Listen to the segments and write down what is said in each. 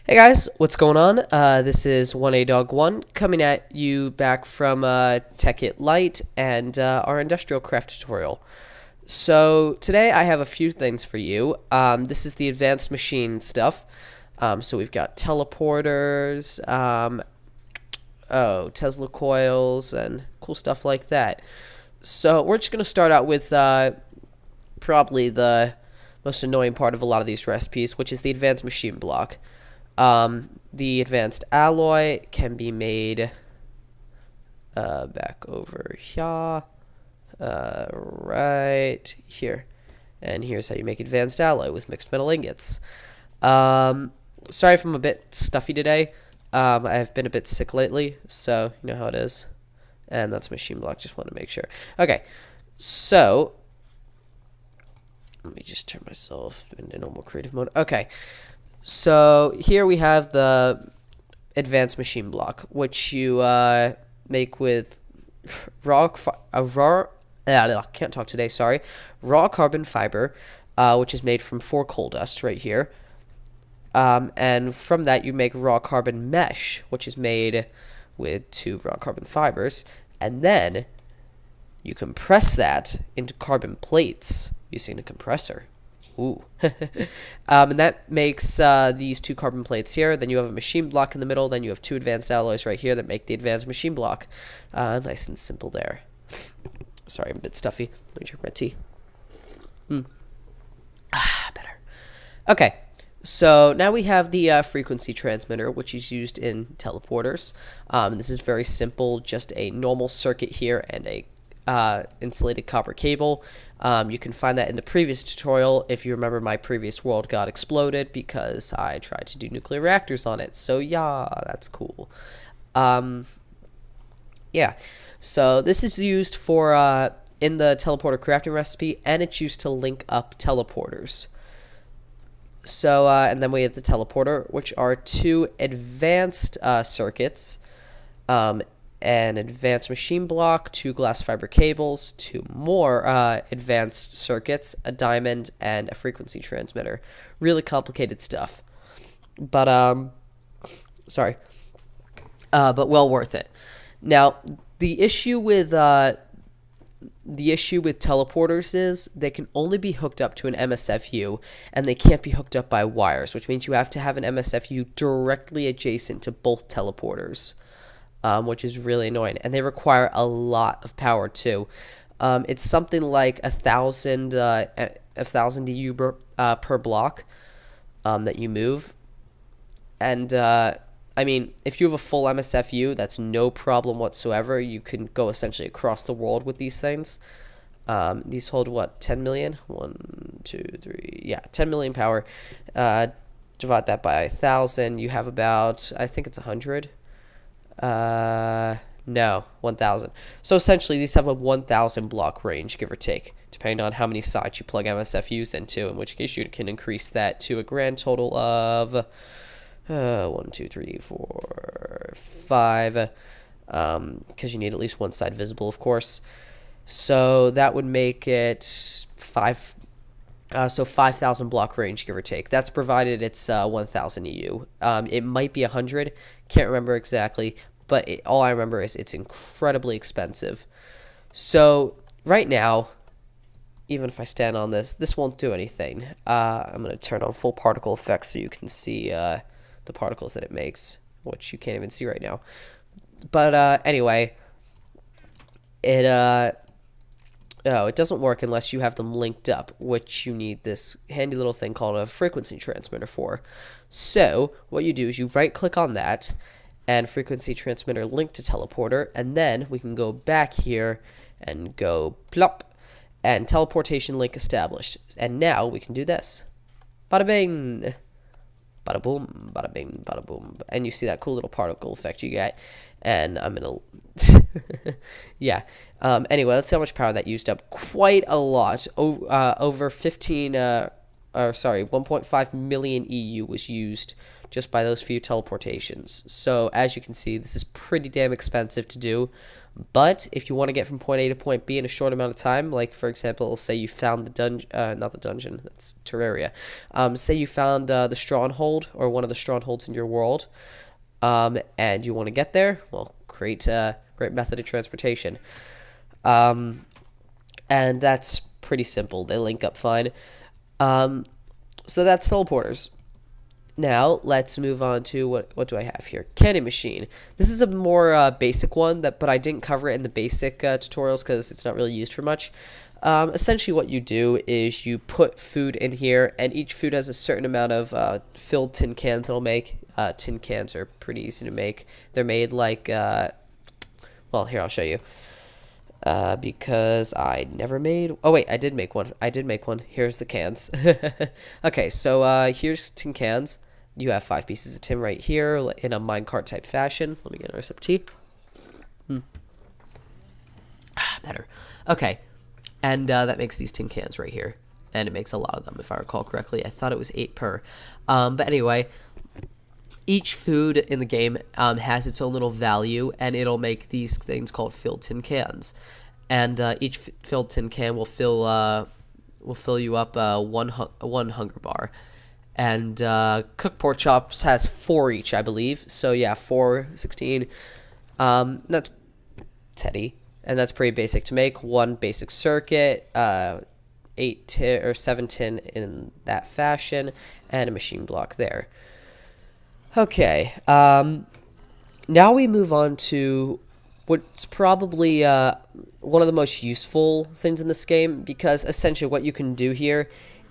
Hey guys, what's going on? This is 1ADog1 coming at you back from Tech It Light and our industrial craft tutorial. So today I have a few things for you. This is the advanced machine stuff. So we've got teleporters, Tesla coils, and cool stuff like that. So we're just going to start out with probably the most annoying part of a lot of these recipes, which is the advanced machine block. The advanced alloy can be made back over here, right here. And here's how you make advanced alloy with mixed metal ingots. Sorry if I'm a bit stuffy today. I've been a bit sick lately, so you know how it is. And that's machine block, just want to make sure. Okay, so let me just turn myself into normal creative mode. Okay. So here we have the advanced machine block, which you make with raw carbon fiber, which is made from 4 coal dust right here. And from that you make raw carbon mesh, which is made with 2 raw carbon fibers, and then you compress that into carbon plates using a compressor. Ooh. And that makes these 2 carbon plates here. Then you have a machine block in the middle. Then you have 2 advanced alloys right here that make the advanced machine block. Nice and simple there. Sorry, I'm a bit stuffy. Let me drink my tea. Better. Okay, so now we have the frequency transmitter, which is used in teleporters. This is very simple, just a normal circuit here and a insulated copper cable. You can find that in the previous tutorial. If you remember, my previous world got exploded because I tried to do nuclear reactors on it. So yeah, that's cool. Yeah, so this is used for in the teleporter crafting recipe, and it's used to link up teleporters. So and then we have the teleporter, which are 2 advanced circuits. An advanced machine block, 2 glass fiber cables, 2 more advanced circuits, a diamond, and a frequency transmitter. Really complicated stuff, but but well worth it. Now, the issue with teleporters is they can only be hooked up to an MSFU, and they can't be hooked up by wires, which means you have to have an MSFU directly adjacent to both teleporters. Which is really annoying, and they require a lot of power too. It's something like 1,000 EU per block that you move, and I mean, if you have a full MSFU, that's no problem whatsoever. You can go essentially across the world with these things. These hold what, 10 million? 1, 2, 3, yeah, 10 million power. Divide that by 1,000, you have about, I think it's 100. No, 1,000. So essentially, these have a 1,000 block range, give or take, depending on how many sites you plug MSFUs into, in which case you can increase that to a grand total of 1, 2, 3, 4, 5, because you need at least one side visible, of course. So that would make it 5,000 block range, give or take. That's provided it's 1,000 EU. It might be 100, can't remember exactly, but all I remember is it's incredibly expensive. So right now, even if I stand on this won't do anything. I'm going to turn on full particle effect so you can see the particles that it makes, which you can't even see right now. But anyway, it doesn't work unless you have them linked up, which you need this handy little thing called a frequency transmitter for. So what you do is you right click on that and frequency transmitter link to teleporter, and then we can go back here and go plop and teleportation link established. And now we can do this. Bada bing, bada boom, bada bing, bada boom. And you see that cool little particle effect you get. And I'm gonna yeah. Anyway, let's see how much power that used up. Quite a lot. Over 1.5 million EU was used just by those few teleportations. So as you can see, this is pretty damn expensive to do. But if you want to get from point A to point B in a short amount of time, like for example, say you found the dungeon, not the dungeon, that's Terraria. Say you found the stronghold or one of the strongholds in your world, and you want to get there, well, great method of transportation. And that's pretty simple. They link up fine. So that's teleporters. Now, let's move on to what do I have here? Candy machine. This is a more basic one, but I didn't cover it in the basic tutorials because it's not really used for much. Essentially, what you do is you put food in here, and each food has a certain amount of filled tin cans it'll make. Tin cans are pretty easy to make. They're made like, well, here, I'll show you. Because I never made... Oh, wait, I did make one. Here's the cans. Okay, so here's tin cans. You have 5 pieces of tin right here in a minecart type fashion. Let me get another sip of tea. Better. Okay, and that makes these tin cans right here. And it makes a lot of them, if I recall correctly. I thought it was 8 per. But anyway... Each food in the game has its own little value, and it'll make these things called filled tin cans. And each filled tin can will fill you up one hunger bar. And cooked pork chops has 4 each, I believe. So yeah, 4, 16. That's Teddy, and that's pretty basic to make. 1 basic circuit, 8 tin or 7 tin in that fashion, and a machine block there. Okay, now we move on to what's probably one of the most useful things in this game, because essentially what you can do here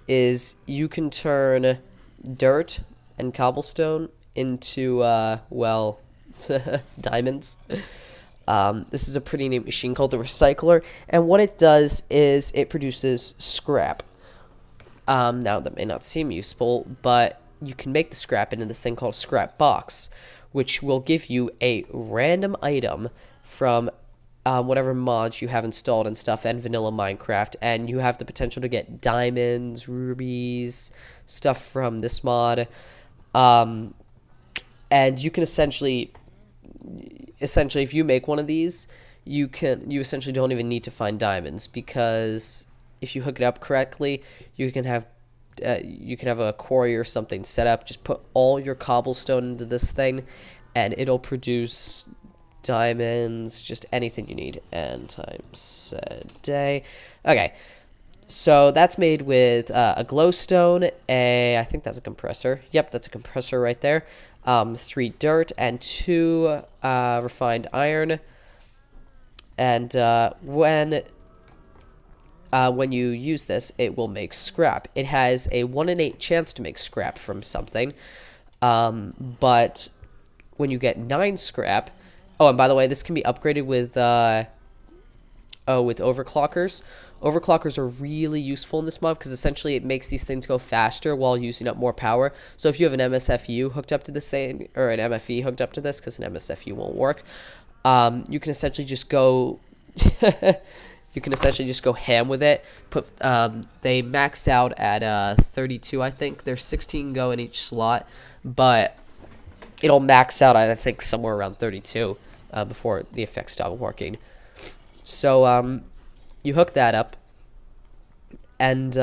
is you can turn dirt and cobblestone into, well, diamonds. This is a pretty neat machine called the Recycler, and what it does is it produces scrap. Now, that may not seem useful, but... you can make the scrap into this thing called a scrap box, which will give you a random item from whatever mods you have installed and stuff, and vanilla Minecraft, and you have the potential to get diamonds, rubies, stuff from this mod, and you can essentially, if you make one of these, you essentially don't even need to find diamonds, because if you hook it up correctly, you can have a quarry or something set up. Just put all your cobblestone into this thing, and it'll produce diamonds, just anything you need. And times a day. Okay, so that's made with a glowstone, I think that's a compressor. Yep, that's a compressor right there. 3 dirt and 2 refined iron. And when you use this, it will make scrap. It has a 1 in 8 chance to make scrap from something, but when you get 9 scrap... Oh, and by the way, this can be upgraded with overclockers. Overclockers are really useful in this mod, because essentially it makes these things go faster while using up more power. So if you have an MSFU hooked up to this thing, or an MFE hooked up to this, because an MSFU won't work, you can essentially just go... You can essentially just go ham with it. They max out at 32, I think. There's 16 go in each slot, but it'll max out, I think, somewhere around 32 before the effects stop working. So you hook that up, and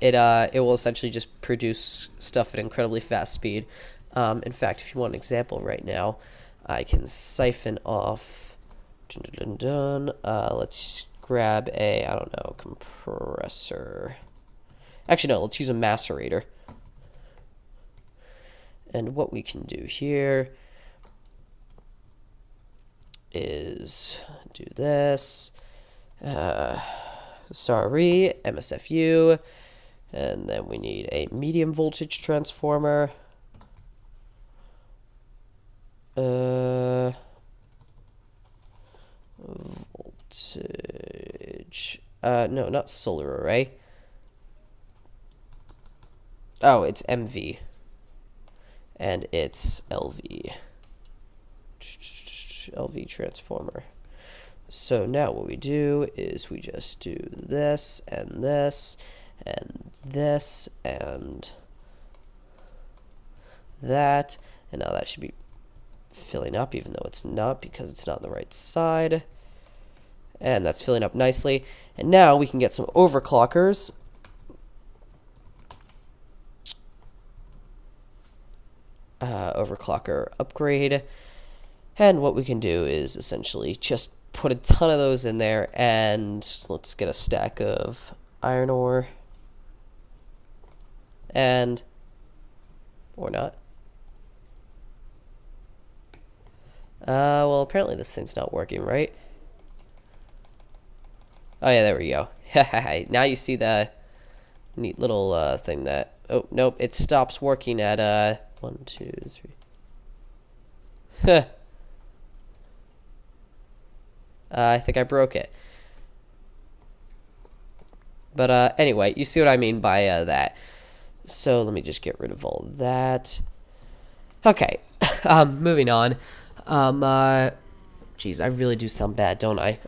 it will essentially just produce stuff at incredibly fast speed. In fact, if you want an example right now, I can siphon off... let's grab a, I don't know, compressor. Actually, no, let's use a macerator. And what we can do here is do this. Sorry, MSFU. And then we need a medium voltage transformer. Voltage. No, not solar array. Oh, it's MV. And it's LV. LV transformer. So now what we do is we just do this, and this, and this, and that, and now that should be filling up, even though it's not because it's not on the right side. And that's filling up nicely. And now we can get some overclockers. Overclocker upgrade. And what we can do is essentially just put a ton of those in there, and let's get a stack of iron ore. And, or not. Well, apparently this thing's not working, right? Oh yeah, there we go. Now you see the neat little thing that, oh nope, it stops working at 1, 2, 3. I think I broke it. But anyway, you see what I mean by that. So let me just get rid of all that. Okay, moving on. Geez, I really do sound bad, don't I?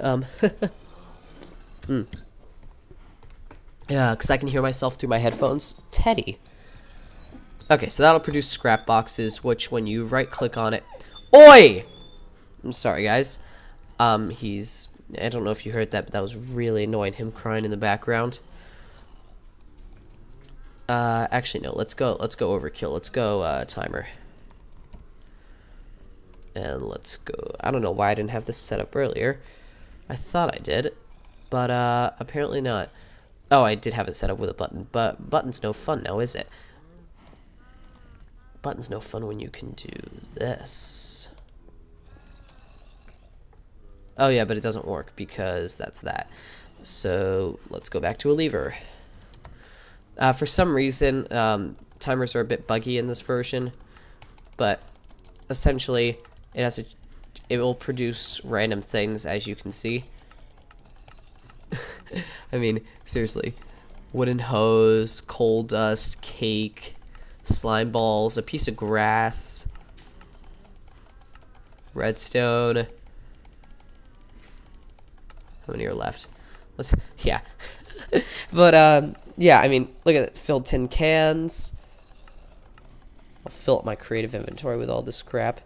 Yeah, because I can hear myself through my headphones. Teddy. Okay, so that'll produce scrap boxes, which when you right-click on it... Oi! I'm sorry, guys. I don't know if you heard that, but that was really annoying, him crying in the background. Actually, no, let's go overkill. Let's go, timer. And let's go... I don't know why I didn't have this set up earlier. I thought I did, but, apparently not. Oh, I did have it set up with a button, but button's no fun now, is it? Button's no fun when you can do this. Oh yeah, but it doesn't work because that's that. So let's go back to a lever. For some reason, timers are a bit buggy in this version, but essentially it will produce random things, as you can see. I mean, seriously. Wooden hose, coal dust, cake, slime balls, a piece of grass, redstone. How many are left? Yeah. But, yeah, I mean, look at it. Filled tin cans. I'll fill up my creative inventory with all this crap.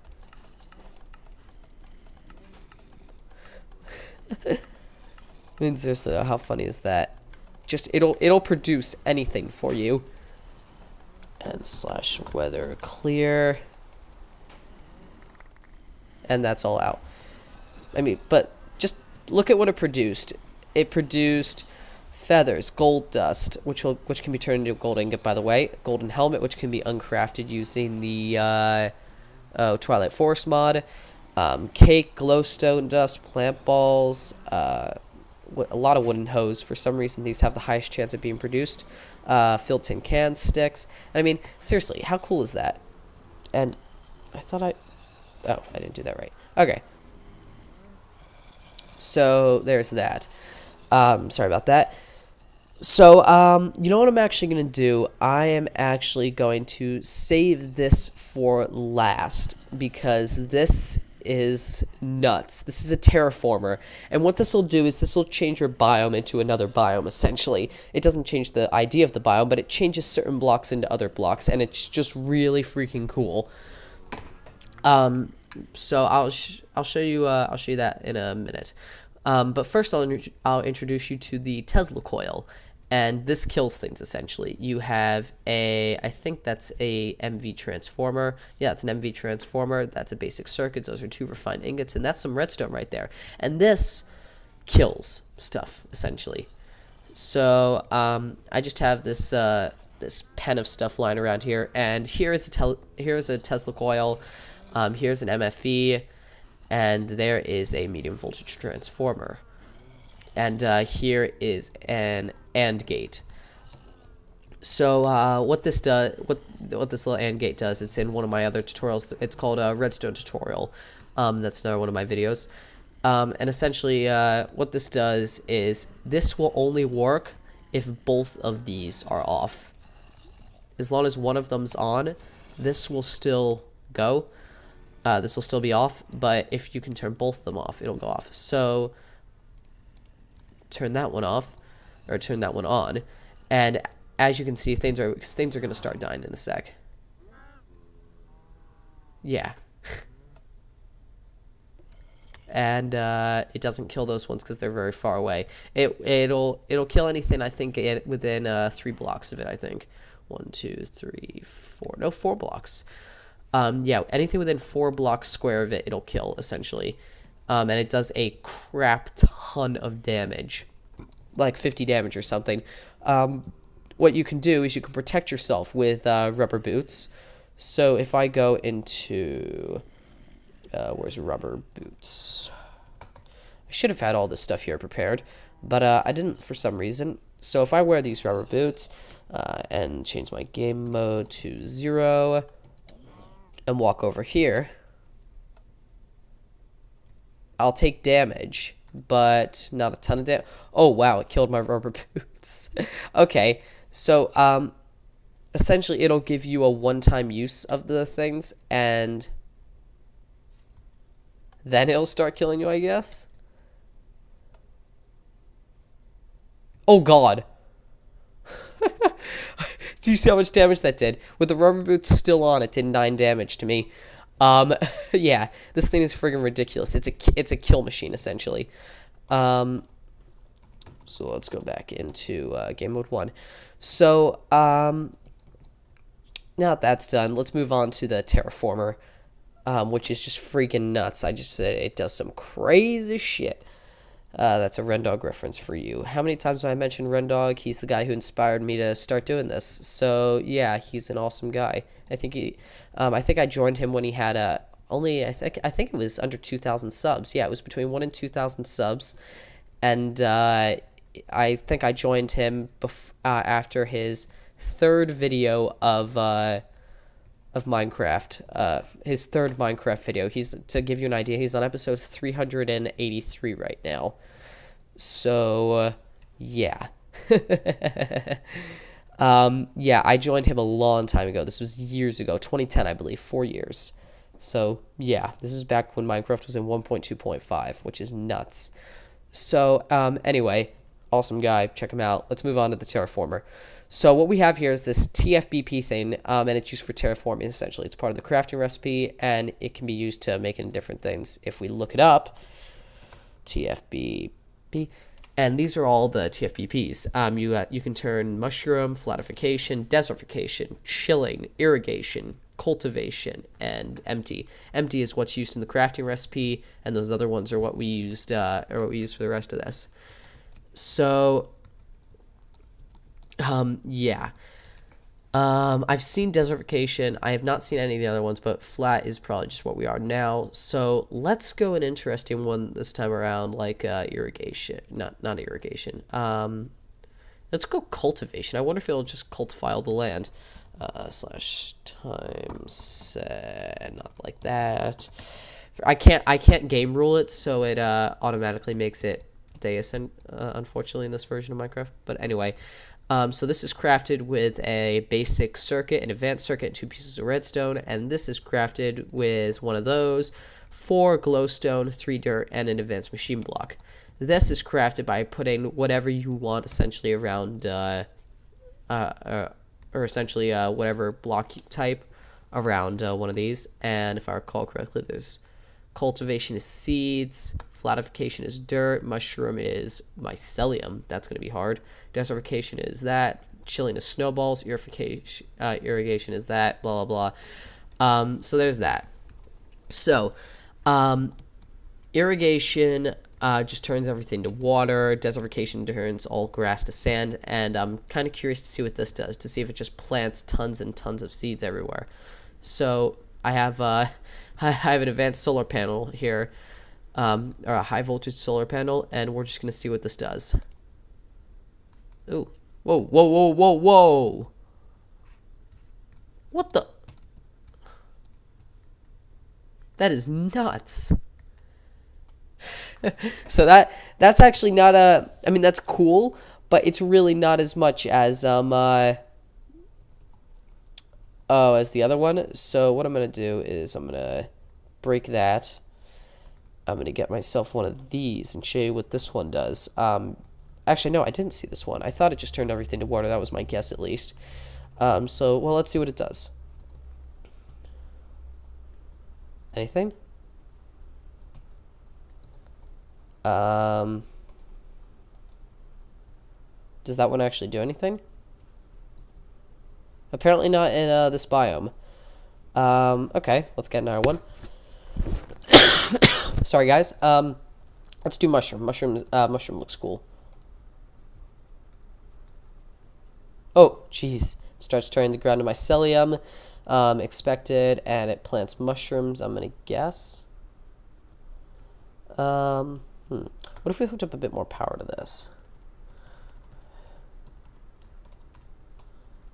I mean, seriously, though, how funny is that? Just, it'll produce anything for you. And slash weather clear. And that's all out. I mean, but just look at what it produced. It produced feathers, gold dust, which can be turned into a gold ingot, by the way. Golden helmet, which can be uncrafted using the Twilight Forest mod. Cake, glowstone dust, plant balls, a lot of wooden hose. For some reason, these have the highest chance of being produced. Filled tin can sticks. And I mean, seriously, how cool is that? And I thought oh, I didn't do that right. Okay. So there's that. Sorry about that. So, you know what I'm actually going to do? I am actually going to save this for last, because this is nuts. This is a terraformer, and what this will do is this will change your biome into another biome, essentially. It doesn't change the idea of the biome, but it changes certain blocks into other blocks, and it's just really freaking cool. So I'll show you that in a minute. But first I'll introduce you to the Tesla Coil, and this kills things essentially. You have I think that's a MV transformer. Yeah, it's an MV transformer. That's a basic circuit. Those are 2 refined ingots, and that's some redstone right there. And this kills stuff essentially. So I just have this this pen of stuff lying around here, and here's a Tesla Coil. Here's an MFE. And there is a medium voltage transformer. And here is an AND gate. So what this little AND gate does, it's in one of my other tutorials. It's called a redstone tutorial. That's another one of my videos. And essentially what this does is this will only work if both of these are off. As long as one of them's on, this will still go. This will still be off, but if you can turn both of them off, it'll go off. So turn that one off, or turn that one on, and as you can see, things are going to start dying in a sec. Yeah. And it doesn't kill those ones because they're very far away. It'll kill anything, I think, within 3 blocks of it, I think. 1, 2, 3, 4. No, 4 blocks. Yeah, anything within 4 blocks square of it, it'll kill, essentially. And it does a crap ton of damage. Like 50 damage or something. What you can do is you can protect yourself with rubber boots. So if I go into... where's rubber boots? I should have had all this stuff here prepared, but I didn't for some reason. So if I wear these rubber boots and change my game mode to 0 and walk over here, I'll take damage, but not a ton of damage. Oh, wow, it killed my rubber boots. Okay, so essentially it'll give you a one-time use of the things, and then it'll start killing you, I guess. Oh, God. Do you see how much damage that did? With the rubber boots still on, it did 9 damage to me. Yeah, this thing is friggin' ridiculous. It's a kill machine, essentially. So let's go back into game mode 1. So, now that that's done, let's move on to the Terraformer, which is just freaking nuts. I just said it does some crazy shit. That's a Rendog reference for you. How many times have I mentioned Rendog? He's the guy who inspired me to start doing this. So yeah, he's an awesome guy. I think I joined him when he had I think it was under 2,000 subs. Yeah, it was between 1 and 2,000 subs, and I think I joined him after his 3rd video of Minecraft. His 3rd Minecraft video. To give you an idea, he's on episode 383 right now. So yeah. Yeah, I joined him a long time ago. This was years ago, 2010, I believe, 4 years. So yeah, this is back when Minecraft was in 1.2.5, which is nuts. So anyway, awesome guy. Check him out. Let's move on to the Terraformer. So what we have here is this TFBP thing, and it's used for terraforming, essentially. It's part of the crafting recipe, and it can be used to make into different things. If we look it up, TFBP, and these are all the TFBPs. You can turn mushroom, flatification, desertification, chilling, irrigation, cultivation, and empty. Empty is what's used in the crafting recipe, and those other ones are what we used for the rest of this. So yeah. I've seen desertification. I have not seen any of the other ones, but flat is probably just what we are now. So let's go an interesting one this time around, like irrigation. Not irrigation. Let's go cultivation. I wonder if it'll just cultify all the land. Slash times not like that. I can't game rule it, so it automatically makes it Deus, unfortunately, in this version of Minecraft. But anyway. So this is crafted with a basic circuit, an advanced circuit, and 2 pieces of redstone, and this is crafted with one of those, 4 glowstone, 3 dirt, and an advanced machine block. This is crafted by putting whatever you want, essentially, around, or essentially whatever block type around one of these. And if I recall correctly, there's cultivation is seeds, flatification is dirt, mushroom is mycelium. That's going to be hard. Desertification is that. Chilling is snowballs. Irrigation is that. Blah, blah, blah. So there's that. So, irrigation just turns everything to water. Desertification turns all grass to sand. And I'm kind of curious to see what this does, to see if it just plants tons and tons of seeds everywhere. So I have an advanced solar panel here, or a high voltage solar panel, and we're just going to see what this does. Ooh. Whoa, whoa, whoa, whoa, whoa. What the? That is nuts. So that's actually not I mean, that's cool, but it's really not as much as as the other one. So what I'm going to do is I'm going to break that. I'm going to get myself one of these and show you what this one does. Actually, no, I didn't see this one. I thought it just turned everything to water. That was my guess, at least. Well, let's see what it does. Anything? Does that one actually do anything? Apparently not in this biome. Okay, let's get another one. Sorry, guys. Let's do mushroom. Mushroom looks cool. Oh, jeez. Starts turning the ground to mycelium. Expected, and it plants mushrooms, I'm gonna guess. What if we hooked up a bit more power to this?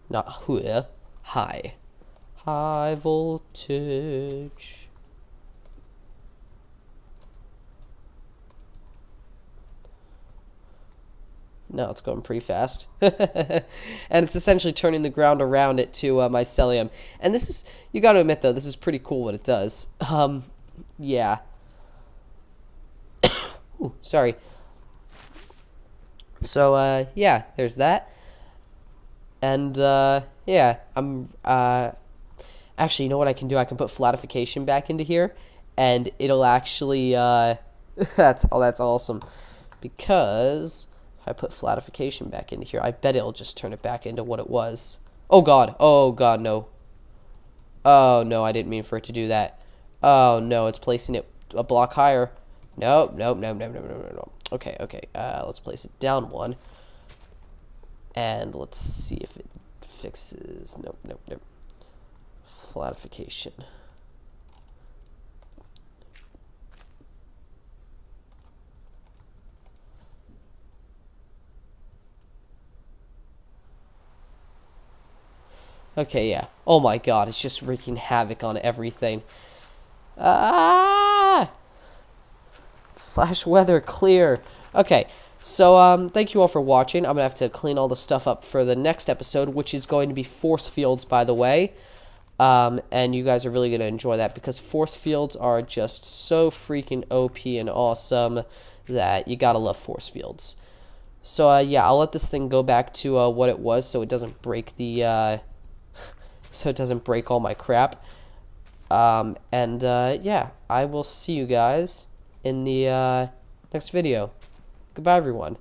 Not here. High. High voltage. No, it's going pretty fast. And it's essentially turning the ground around it to mycelium. And this is, you gotta admit though, this is pretty cool what it does. Yeah. Ooh, sorry. So, yeah, there's that. And, yeah, actually, you know what I can do? I can put flatification back into here, and it'll actually, that's awesome. Because if I put flatification back into here, I bet it'll just turn it back into what it was. Oh, God, no. Oh, no, I didn't mean for it to do that. Oh, no, it's placing it a block higher. Nope. Okay, let's place it down one. And let's see if it fixes. Nope. Flatification. Okay, yeah. Oh my god, it's just wreaking havoc on everything. Slash weather clear. Okay, so thank you all for watching. I'm gonna have to clean all the stuff up for the next episode, which is going to be force fields, by the way. And you guys are really gonna enjoy that because force fields are just so freaking OP and awesome that you gotta love force fields. So yeah, I'll let this thing go back to what it was, so it doesn't break the so it doesn't break all my crap. Yeah, I will see you guys in the next video. Goodbye, everyone.